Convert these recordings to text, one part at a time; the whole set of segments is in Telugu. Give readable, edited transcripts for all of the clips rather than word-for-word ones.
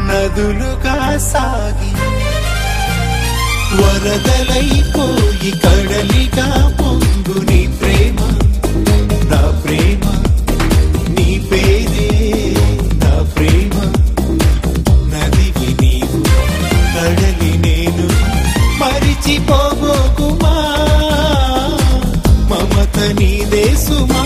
నదులుగా సాగి వరదలైపోయి కడలిగా పొంగు నీ ప్రేమ, నా ప్రేమ, నీ పేరే నా ప్రేమ. నదివి నీవు, కడలి నేను, మరిచిపోబోకుమా, మమత నీదే సుమా.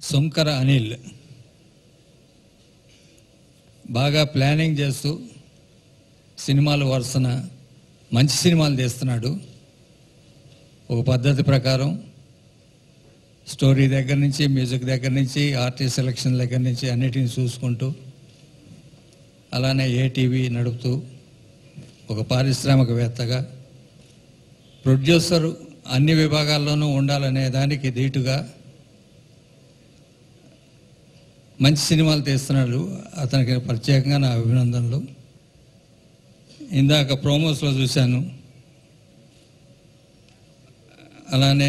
సుంకర అనిల్ బాగా ప్లానింగ్ చేస్తూ సినిమాలు వరుసన మంచి సినిమాలు తీస్తున్నాడు. ఒక పద్ధతి ప్రకారం స్టోరీ దగ్గర నుంచి, మ్యూజిక్ దగ్గర నుంచి, ఆర్టిస్ట్ సెలక్షన్ దగ్గర నుంచి అన్నిటిని చూసుకుంటూ, అలానే ఏటీవీ నడుపుతూ ఒక పారిశ్రామికవేత్తగా, ప్రొడ్యూసర్ అన్ని విభాగాల్లోనూ ఉండాలనే దానికి ధీటుగా మంచి సినిమాలు తీస్తున్నాడు. అతనికి ప్రత్యేకంగా నా అభినందనలు. ఇందాక ప్రోమోస్లో చూశాను. అలానే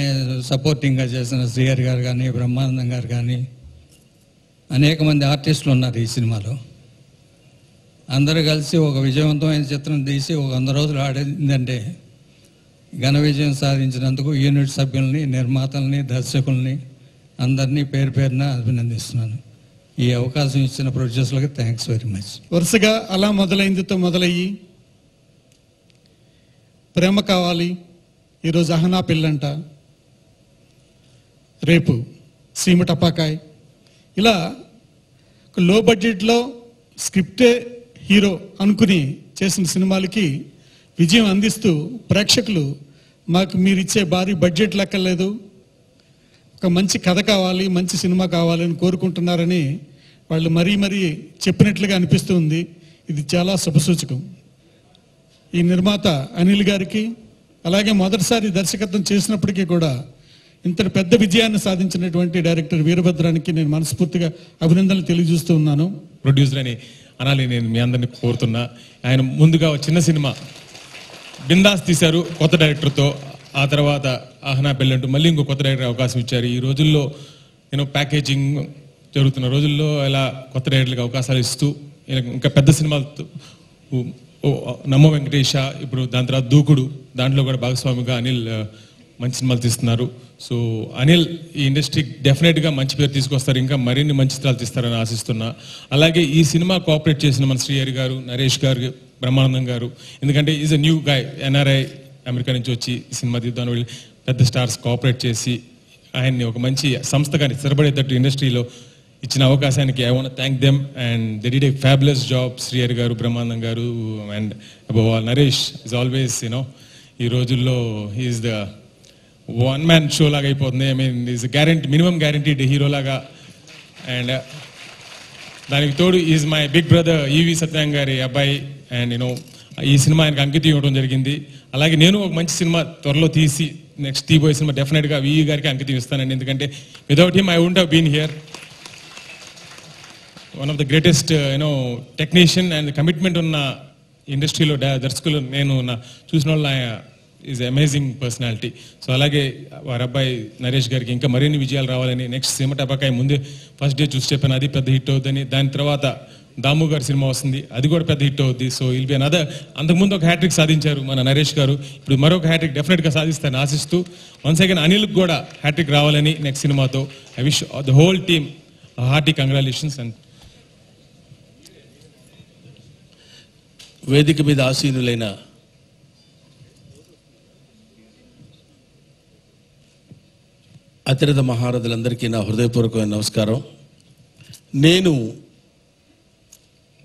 సపోర్టింగ్గా చేసిన శ్రీహరి గారు కానీ, బ్రహ్మానందం గారు కానీ, అనేక మంది ఆర్టిస్టులు ఉన్నారు ఈ సినిమాలో. అందరూ కలిసి ఒక విజయవంతమైన చిత్రం తీసి ఒక 100 రోజులు ఆడిందంటే ఘన విజయం సాధించినందుకు యూనిట్ సభ్యుల్ని, నిర్మాతల్ని, దర్శకుల్ని అందరినీ పేరు పేరున అభినందిస్తున్నాను. ఈ అవకాశం ఇచ్చిన ప్రొడ్యూసర్లకు థ్యాంక్స్ వెరీ మచ్. వరుసగా అలా మొదలైందితో మొదలయ్యి ప్రేమ కావాలి, ఈరోజు అహనా పెళ్ళంట, రేపు సీమ టపాకాయ్, ఇలా లో బడ్జెట్లో స్క్రిప్టే హీరో అనుకుని చేసిన సినిమాలకి విజయం అందిస్తూ ప్రేక్షకులు మాకు మీరిచ్చే భారీ బడ్జెట్ లెక్కలేదు, ఒక మంచి కథ కావాలి, మంచి సినిమా కావాలి అని కోరుకుంటున్నారని వాళ్ళు మరీ మరీ చెప్పినట్లుగా అనిపిస్తుంది. ఇది చాలా శుభసూచకం. ఈ నిర్మాత అనిల్ గారికి, అలాగే మొదటిసారి దర్శకత్వం చేసినప్పటికీ కూడా ఇంతటి పెద్ద విజయాన్ని సాధించినటువంటి డైరెక్టర్ వీరభద్రానికి నేను మనస్ఫూర్తిగా అభినందనలు తెలియజేస్తూ ఉన్నాను. ప్రొడ్యూసర్ అని అనాలి నేను మీ అందరినీ కోరుతున్నా. ఆయన ముందుగా చిన్న సినిమా బిందాస్ తీశారు కొత్త డైరెక్టర్తో. ఆ తర్వాత ఆహనా పెళ్ళంటూ మళ్ళీ ఇంకో కొత్త డైరెక్టర్ అవకాశం ఇచ్చారు. ఈ రోజుల్లో ప్యాకేజింగ్ జరుగుతున్న రోజుల్లో ఇలా కొత్త డైరెక్టర్లకు అవకాశాలు ఇస్తూ ఇంకా పెద్ద సినిమాలు నమ్మో వెంకటేష, ఇప్పుడు దాని తర్వాత దూకుడు, దాంట్లో కూడా భాగస్వామిగా అనిల్ మంచి సినిమాలు తీస్తున్నారు. సో అనిల్ ఈ ఇండస్ట్రీకి డెఫినెట్గా మంచి పేరు తీసుకొస్తారు, ఇంకా మరిన్ని మంచి చిత్రాలు తీస్తారని ఆశిస్తున్నా. అలాగే ఈ సినిమా కోఆపరేట్ చేసిన మన శ్రీహరి గారు, నరేష్ గారు, బ్రహ్మానందం గారు, ఎందుకంటే is a new guy, NRI America నుంచి వచ్చి సినిమా తీద్దాం వెళ్ళి పెద్ద స్టార్స్ కోఆపరేట్ చేసి ఆయన్ని ఒక మంచి సంస్థగా స్థిరపడేటట్టు ఇండస్ట్రీలో ఇచ్చిన అవకాశానికి I want thank them and they did a fabulous job. Srihari garu, Brahmanandam garu and above all Naresh is always ఈ రోజుల్లో is the one man show లాగా అయిపోతుంది. I mean is guarantee, minimum guaranteed hero లాగా. అండ్ దానికి తోడు is my big brother E V Satyanarayana గారి అబ్బాయి. అండ్ ఈ సినిమా ఆయనకు అంకితం ఇవ్వడం జరిగింది. అలాగే నేను ఒక మంచి సినిమా త్వరలో తీసి నెక్స్ట్ తీబోయే సినిమా డెఫినెట్గా విఈ గారికి అంకితం ఇస్తానండి. ఎందుకంటే without him I won't have been here. One of the greatest technician and commitment ఉన్న ఇండస్ట్రీలో దర్శకులు నేను చూసిన వాళ్ళు ఈజ్ అమేజింగ్ పర్సనాలిటీ. సో అలాగే వారి అబ్బాయి నరేష్ గారికి ఇంకా మరిన్ని విజయాలు రావాలని, నెక్స్ట్ సీమ టపాకాయ ముందే ఫస్ట్ డే చూసి చెప్పాను అది పెద్ద హిట్ అవుతుందని. దాని తర్వాత దాము గారి సినిమా వస్తుంది, అది కూడా పెద్ద హిట్ అవుద్ది. సో విల్ బి అనదర్, అంతకుముందు ఒక హ్యాట్రిక్ సాధించారు మన నరేష్ గారు, ఇప్పుడు మరొక హ్యాట్రిక్ డెఫినెట్గా సాధిస్తారని ఆశిస్తూ వన్స్ అగైన్ అనిల్కి కూడా హ్యాట్రిక్ రావాలని నెక్స్ట్ సినిమాతో I wish the whole team hearty congratulations. And వేదిక మీద ఆసీనులైన అతిరథ మహారథులందరికీ నా హృదయపూర్వకమైన నమస్కారం. నేను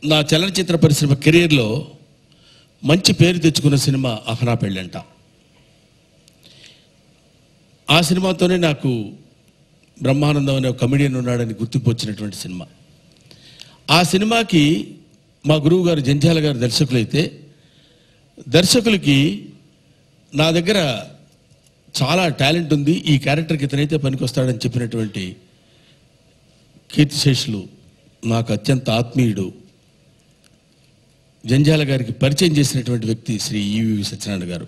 నా చలనచిత్ర పరిశ్రమ కెరీర్లో మంచి పేరు తెచ్చుకున్న సినిమా అహనా పెళ్ళంట. ఆ సినిమాతోనే నాకు బ్రహ్మానందం అనే ఒక కమెడియన్ ఉన్నాడని గుర్తింపు వచ్చినటువంటి సినిమా. ఆ సినిమాకి మా గురువు గారు జంధ్యాల గారు దర్శకులైతే, దర్శకులకి నా దగ్గర చాలా టాలెంట్ ఉంది, ఈ క్యారెక్టర్కి ఇతనైతే పనికొస్తాడని చెప్పినటువంటి కీర్తిశేషులు నాకు అత్యంత ఆత్మీయుడు జంధ్యాల గారికి పరిచయం చేసినటువంటి వ్యక్తి శ్రీ ఈవి సత్యనారాయణ గారు.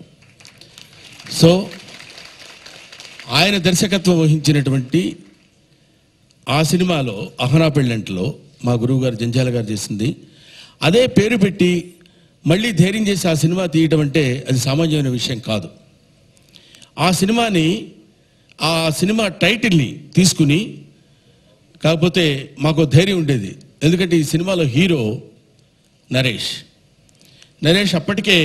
సో ఆయన దర్శకత్వం వహించినటువంటి ఆ సినిమాలో అహనా పెళ్ళంటలో మా గురువు గారు జంధ్యాల గారు చేసింది. అదే పేరు పెట్టి మళ్ళీ ధైర్యం చేసి ఆ సినిమా తీయటం అంటే అది సామాన్యమైన విషయం కాదు. ఆ సినిమా టైటిల్ని తీసుకుని, కాకపోతే మాకు ధైర్యం ఉండేది, ఎందుకంటే ఈ సినిమాలో హీరో నరేష్ అప్పటికే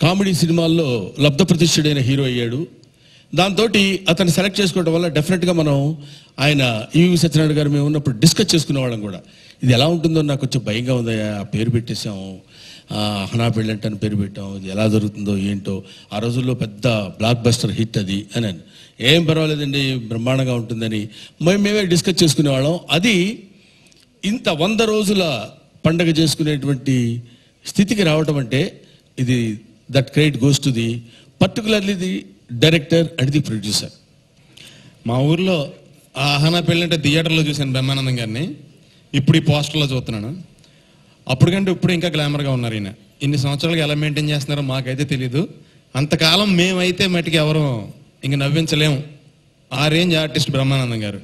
కామెడీ సినిమాల్లో లబ్ధప్రతిష్ఠుడైన హీరో అయ్యాడు. దాంతో అతన్ని సెలెక్ట్ చేసుకోవడం వల్ల డెఫినెట్గా మనం ఆయన ఈవి సత్యనారాయణ గారు మేము ఉన్నప్పుడు డిస్కస్ చేసుకునేవాళ్ళం కూడా. ఇది ఎలా ఉంటుందో నాకు కొంచెం భయంగా ఉంది, ఆ పేరు పెట్టేసాము, అహనా పెళ్ళంట అని పేరు పెట్టాం, ఇది ఎలా జరుగుతుందో ఏంటో. ఆ రోజుల్లో పెద్ద బ్లాక్ బస్టర్ హిట్ అది అని. ఏం పర్వాలేదండి, బ్రహ్మాండంగా ఉంటుందని మేమే డిస్కస్ చేసుకునేవాళ్ళం. అది ఇంత 100 రోజుల పండగ చేసుకునేటువంటి స్థితికి రావటం అంటే ఇది that credit goes to the particularly the director and the producer. మా ఊర్లో ఆ అహనా పెళ్ళంటే థియేటర్లో చూశాను బ్రహ్మానందం గారిని, ఇప్పుడు ఈ పోస్టర్లో చూస్తున్నాను. అప్పుడు కంటే ఇప్పుడు ఇంకా గ్లామర్గా ఉన్నారు ఈయన. ఇన్ని సంవత్సరాలుగా ఎలా మెయింటైన్ చేస్తున్నారో మాకైతే తెలీదు. అంతకాలం మేమైతే మటుకు ఎవరు ఇంక నవ్వించలేము, ఆ రేంజ్ ఆర్టిస్ట్ బ్రహ్మానందం గారు.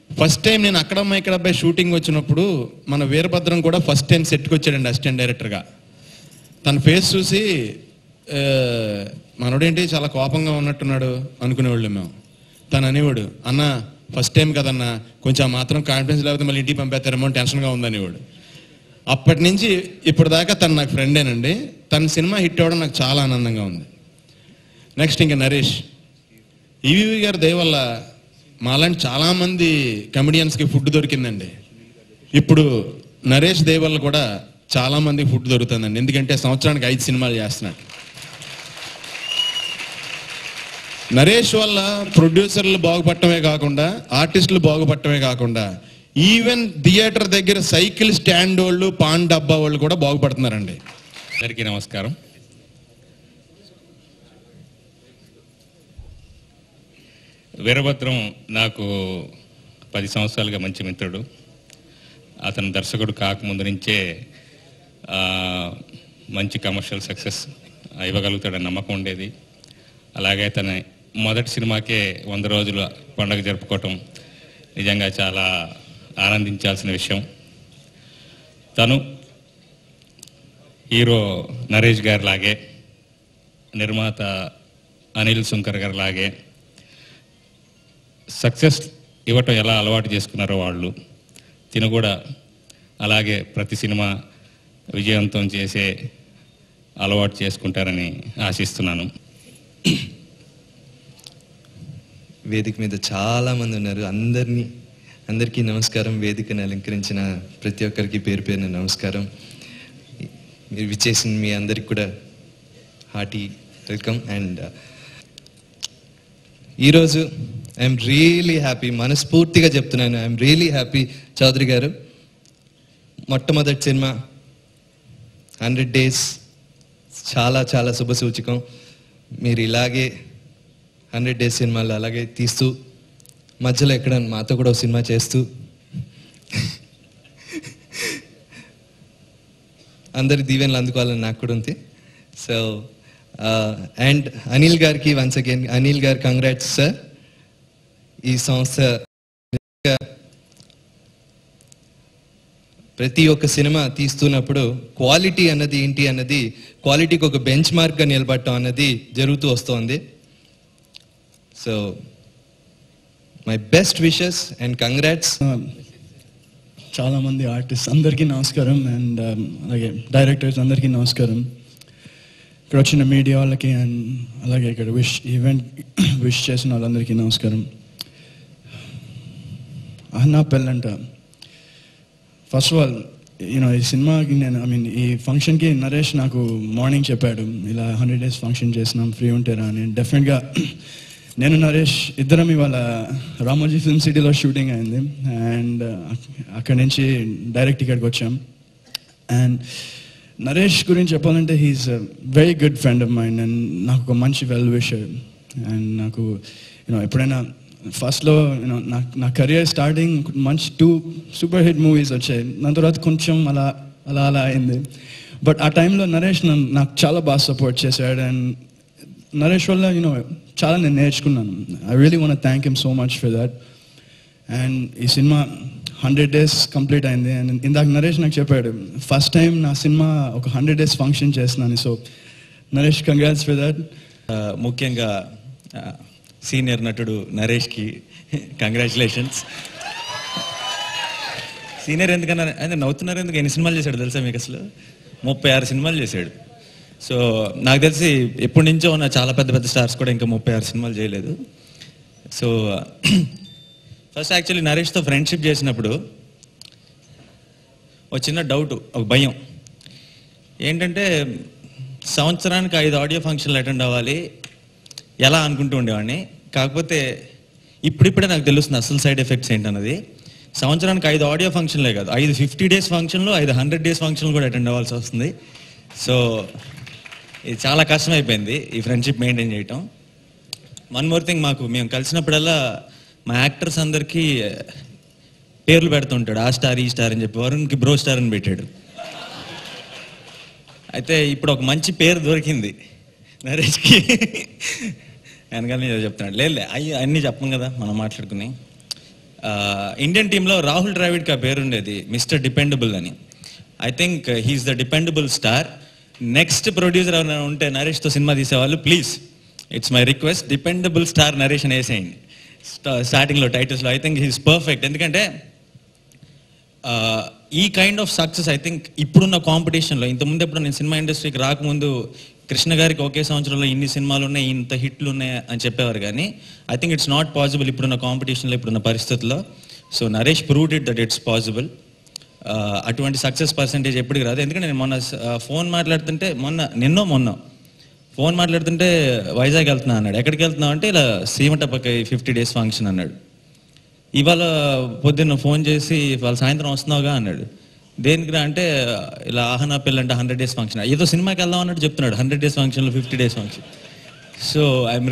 ఫస్ట్ టైం నేను అక్కడమ్మ ఇక్కడ అబ్బాయి షూటింగ్ వచ్చినప్పుడు మన వీరభద్రం కూడా ఫస్ట్ టైం సెట్కి వచ్చాడండి అసిస్టెంట్ డైరెక్టర్గా. తన ఫేస్ చూసి మనోడేంటి చాలా కోపంగా ఉన్నట్టున్నాడు అనుకునేవాళ్ళు మేము. తను అనేవాడు, అన్న ఫస్ట్ టైం కదన్నా, కొంచెం మాత్రం కాన్ఫిడెన్స్ లేకపోతే మళ్ళీ ఇంటికి పంపేస్తారేమో టెన్షన్గా ఉందనేవాడు. అప్పటి నుంచి ఇప్పటిదాకా తను నాకు ఫ్రెండేనండి. తన సినిమా హిట్ అవ్వడం నాకు చాలా ఆనందంగా ఉంది. నెక్స్ట్ ఇంకా నరేష్, ఈవీవి గారి దయ వల్ల మాలాంటి చాలామంది కమెడియన్స్కి ఫుడ్ దొరికిందండి. ఇప్పుడు నరేష్ దయ వల్ల కూడా చాలామందికి ఫుడ్ దొరుకుతుందండి, ఎందుకంటే సంవత్సరానికి 5 సినిమాలు చేస్తున్నాడు. నరేష్ వల్ల ప్రొడ్యూసర్లు బాగుపడటమే కాకుండా, ఆర్టిస్టులు బాగుపడటమే కాకుండా, ఈవెన్ థియేటర్ దగ్గర సైకిల్ స్టాండ్ వాళ్ళు, పాన్ డబ్బా వాళ్ళు కూడా బాగుపడుతున్నారండి. అందరికీ నమస్కారం. వీరభద్రం నాకు 10 సంవత్సరాలుగా మంచి మిత్రుడు. అతను దర్శకుడు కాకముందు నుంచే మంచి కమర్షియల్ సక్సెస్ ఇవ్వగలుగుతాడని నమ్మకం ఉండేది. అలాగే తన మొదటి సినిమాకే 100 రోజుల పండుగ జరుపుకోవటం నిజంగా చాలా ఆనందించాల్సిన విషయం. తను హీరో నరేష్ గారి లాగే, నిర్మాత అనిల్ సుంకర్ గారి లాగే సక్సెస్ ఇవ్వటం ఎలా అలవాటు చేసుకున్నారో వాళ్ళు, తిను కూడా అలాగే ప్రతి సినిమా విజయవంతం చేసే అలవాటు చేసుకుంటారని ఆశిస్తున్నాను. వేదిక మీద చాలామంది ఉన్నారు, అందరికీ నమస్కారం. వేదికను అలంకరించిన ప్రతి ఒక్కరికి పేరు పేరున నమస్కారం. మీరు విచ్చేసిన మీ అందరికి కూడా హార్టీ వెల్కమ్. అండ్ ఈరోజు ఐఎమ్ రియలీ హ్యాపీ, మనస్ఫూర్తిగా చెప్తున్నాను, ఐఎమ్ రియలీ హ్యాపీ. చౌదరి గారు మొట్టమొదటి సినిమా 100 days చాలా చాలా శుభ సూచకం. మీరు ఇలాగే 100 days సినిమాలు అలాగే తీస్తూ, మధ్యలో ఎక్కడ మాతో కూడా సినిమా చేస్తూ అందరి దీవెనలు అందుకోవాలని నాకు కూడా ఉంది. సో అండ్ అనిల్ గారికి వన్స్ అగైన్, అనిల్ గారు కంగ్రాట్స్ సార్. ఈ సంస్థ ప్రతి ఒక్క సినిమా తీస్తున్నప్పుడు క్వాలిటీ అన్నది ఏంటి అన్నది, క్వాలిటీకి ఒక బెంచ్ మార్క్గా నిలబడటం అన్నది జరుగుతూ వస్తుంది. So my best wishes and congrats. చాలామంది ఆర్టిస్ట్ అందరికీ నమస్కారం, అండ్ అలాగే డైరెక్టర్స్ అందరికీ నమస్కారం, ఇక్కడ వచ్చిన మీడియా వాళ్ళకి, అండ్ అలాగే ఇక్కడ ఈవెంట్ విష్ చేసిన వాళ్ళందరికీ నమస్కారం. అహనా పెళ్ళంట, ఫస్ట్ ఆఫ్ ఆల్ ఈ సినిమాకి ఈ ఫంక్షన్కి నరేష్ నాకు మార్నింగ్ చెప్పాడు, ఇలా 100 days ఫంక్షన్ చేసినాం, ఫ్రీ ఉంటారా అని. డెఫినెట్గా నేను నరేష్ ఇద్దరం ఇవాళ రామోజీ ఫిల్మ్ సిటీలో షూటింగ్ అయింది, అండ్ అక్కడి నుంచి డైరెక్ట్ ఇక్కడికి వచ్చాం. అండ్ నరేష్ గురించి చెప్పాలంటే he's very good friend of mind, and నాకు ఒక మంచి వెల్ విషర్. అండ్ నాకు ఎప్పుడైనా ఫస్ట్లో నా కెరియర్ స్టార్టింగ్ మంచి 2 సూపర్ హిట్ మూవీస్ వచ్చాయి, దాని తర్వాత కొంచెం అలా అలా అలా అయింది. బట్ ఆ టైంలో నరేష్ నాకు చాలా బాగా సపోర్ట్ చేశాడు, అండ్ నరేష్ వల్ల చాలా నేను నేర్చుకున్నాను. I really want to thank him so much for that. And ఈ సినిమా 100 days కంప్లీట్ అయింది, అండ్ ఇందాక నరేష్ నాకు చెప్పాడు ఫస్ట్ టైం నా సినిమా ఒక 100 days ఫంక్షన్ చేస్తున్నాను. So Naresh congrats for that. ముఖ్యంగా సీనియర్ నటుడు నరేష్కి కంగ్రాచులేషన్స్. సీనియర్ ఎందుకన్నా ఆయన నవ్వుతున్నారు ఎందుకు? ఎన్ని సినిమాలు చేశాడు తెలుసా మీకు? అసలు 36 సినిమాలు చేశాడు. సో నాకు తెలిసి ఎప్పటి నుంచో ఉన్న చాలా పెద్ద పెద్ద స్టార్స్ కూడా ఇంకా 36 సినిమాలు చేయలేదు. సో ఫస్ట్ యాక్చువల్లీ నరేష్తో ఫ్రెండ్షిప్ చేసినప్పుడు ఒక చిన్న డౌట్, ఒక భయం ఏంటంటే సంవత్సరానికి 5 ఆడియో ఫంక్షన్లు అటెండ్ అవ్వాలి ఎలా అనుకుంటూ ఉండేవాడిని. కాకపోతే ఇప్పుడిప్పుడే నాకు తెలుస్తుంది అసలు సైడ్ ఎఫెక్ట్స్ ఏంటన్నది. సంవత్సరానికి 5 ఆడియో ఫంక్షన్లే కాదు, 5 50 days ఫంక్షన్లు, 5 100 days ఫంక్షన్లు కూడా అటెండ్ అవ్వాల్సి వస్తుంది. సో ఇది చాలా కష్టమైపోయింది ఈ ఫ్రెండ్షిప్ మెయింటైన్ చేయటం. వన్ మోర్ థింగ్, మేము కలిసినప్పుడల్లా మా యాక్టర్స్ అందరికీ పేర్లు పెడుతుంటాడు, ఆ స్టార్ ఈ స్టార్ అని చెప్పి. వరుణ్కి బ్రో స్టార్ అని పెట్టాడు. అయితే ఇప్పుడు ఒక మంచి పేరు దొరికింది నరేష్కి. వెనకాల నేను చెప్తున్నాడు, లేదు అన్నీ చెప్పను కదా మనం మాట్లాడుకుని. ఇండియన్ టీంలో రాహుల్ ద్రావిడ్కి ఆ పేరు ఉండేది మిస్టర్ డిపెండబుల్ అని. I think he is the dependable star. Next producer ఎవరైనా ఉంటే నరేష్తో సినిమా తీసేవాళ్ళు, please it's my request, dependable star Naresh అని వేసేయండి స్టార్టింగ్లో టైటిల్స్లో. I think he is perfect. ఎందుకంటే ఈ kind of success I think ఇప్పుడున్న కాంపిటీషన్లో, ఇంతకుముందు ఎప్పుడు నేను సినిమా ఇండస్ట్రీకి రాకముందు కృష్ణ గారికి ఒకే సంవత్సరంలో ఇన్ని సినిమాలు ఉన్నాయి, ఇంత హిట్లు ఉన్నాయి అని చెప్పేవారు, కానీ I think it's not possible ఇప్పుడున్న కాంపిటీషన్లో, ఇప్పుడున్న పరిస్థితుల్లో. So Naresh proved it that it's possible. అటువంటి సక్సెస్ పర్సెంటేజ్ ఎప్పటికి రాదు. ఎందుకంటే నేను మొన్న ఫోన్ మాట్లాడుతుంటే నిన్నో ఫోన్ మాట్లాడుతుంటే వైజాగ్ వెళ్తున్నా అన్నాడు. ఎక్కడికి వెళ్తున్నావు అంటే ఇలా సీమటపక్కై 50 days ఫంక్షన్ అన్నాడు. ఇవాళ పొద్దున్న ఫోన్ చేసి వాళ్ళ సాయంత్రం వస్తున్నావుగా అన్నాడు. దేనికి రా అంటే ఇలా ఆహనా పెళ్ళంటే 100 days ఫంక్షన్, ఏదో సినిమాకి వెళ్దాం అన్నట్టు చెప్తున్నాడు. 100 days ఫంక్షన్లో 50 days ఫంక్షన్. So I'm